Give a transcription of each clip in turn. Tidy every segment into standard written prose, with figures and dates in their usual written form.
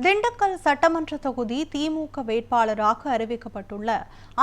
திண்டுக்கல் சட்டமன்ற தொகுதி திமுக வேட்பாளராக அறிவிக்கப்பட்டுள்ள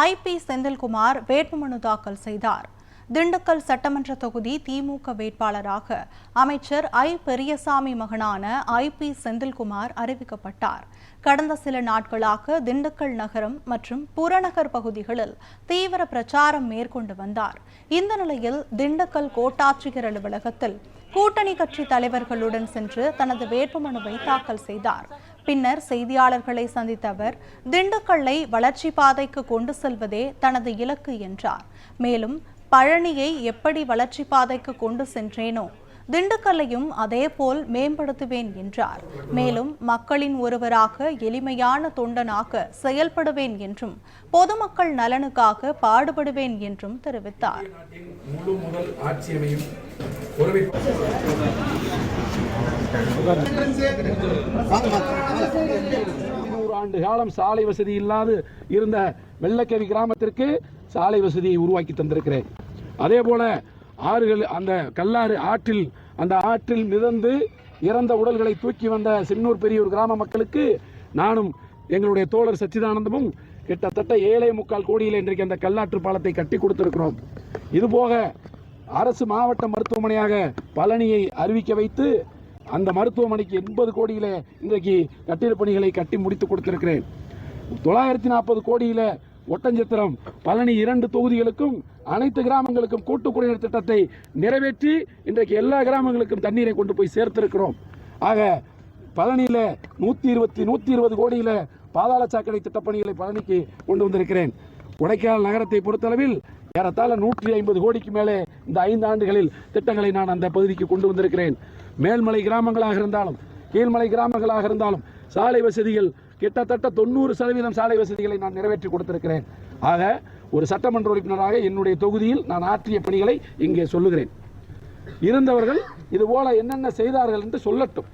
ஐ.பி. செந்தில்குமார் வேட்புமனு தாக்கல் செய்தார். திண்டுக்கல் சட்டமன்ற தொகுதி திமுக வேட்பாளராக அமைச்சர் ஐ. பெரியசாமி மகனான ஐ.பி. செந்தில்குமார் அறிவிக்கப்பட்டார். கடந்த சில நாட்களாக திண்டுக்கல் நகரம் மற்றும் புறநகர் பகுதிகளில் தீவிர பிரச்சாரம் மேற்கொண்டு வந்தார். இந்த நிலையில் திண்டுக்கல் கோட்டாட்சியர் அலுவலகத்தில் கூட்டணி கட்சி தலைவர்களுடன் சென்று தனது வேட்புமனுவை தாக்கல் செய்தார். பின்னர் செய்தியாளர்களை சந்தித்த அவர், திண்டுக்கல்லை வளர்ச்சி பாதைக்கு கொண்டு செல்வதே தனது இலக்கு என்றார். மேலும் பழனியை எப்படி வளர்ச்சி பாதைக்கு கொண்டு சென்றேனோ திண்டுக்கல்லையும் அதேபோல் மேம்படுத்துவேன் என்றார். மேலும் மக்களின் ஒருவராக எளிமையான தொண்டனாக செயல்படுவேன் என்றும் பொதுமக்கள் நலனுக்காக பாடுபடுவேன் என்றும் தெரிவித்தார். ஆண்டு காலம் சாலை வசதி இல்லாது இருந்த வெள்ளக்கவி கிராமத்திற்கு சாலை வசதியை உருவாக்கி தந்திருக்கிறேன். அதே போல ஆறுகள், அந்த கல்லாறு ஆற்றில் மிதந்து இறந்த உடல்களை தூக்கி வந்த சின்னூர் பெரியூர் கிராம மக்களுக்கு நானும் எங்களுடைய தோழர் சச்சிதானந்தமும் கிட்டத்தட்ட 7.25 கோடியில் இன்றைக்கு அந்த கல்லாற்று பாலத்தை கட்டி கொடுத்திருக்கிறோம். இதுபோக அரசு மாவட்ட மருத்துவமனையாக பழனியை அறிவிக்க வைத்து அந்த மருத்துவமனைக்கு 80 கோடியில இன்றைக்கு கட்டிட பணிகளை கட்டி முடித்து கொடுத்திருக்கிறேன். 940 கோடியில ஒட்டஞ்சத்திரம் பழனி 2 தொகுதிகளுக்கும் அனைத்து கிராமங்களுக்கும் கூட்டு குடிநீர் திட்டத்தை நிறைவேற்றி இன்றைக்கு எல்லா கிராமங்களுக்கும் தண்ணீரை கொண்டு போய் சேர்த்திருக்கிறோம். ஆக பழனியில 120 கோடியில பாதாள சாக்கடை திட்டப்பணிகளை பழனிக்கு கொண்டு வந்திருக்கிறேன். கொடைக்கானல் நகரத்தை பொறுத்தளவில் ஏறத்தாழ 150 கோடிக்கு மேலே இந்த 5 ஆண்டுகளில் திட்டங்களை நான் அந்த பகுதிக்கு கொண்டு வந்திருக்கிறேன். மேல்மலை கிராமங்களாக இருந்தாலும் கீழ்மலை கிராமங்களாக இருந்தாலும் சாலை வசதிகள் கிட்டத்தட்ட 90% சாலை வசதிகளை நான் நிறைவேற்றி கொடுத்திருக்கிறேன். ஆக ஒரு சட்டமன்ற உறுப்பினராக என்னுடைய தொகுதியில் நான் ஆற்றிய பணிகளை இங்கே சொல்லுகிறேன். இருந்தவர்கள் இதுபோல என்னென்ன செய்தார்கள் என்று சொல்லட்டும்.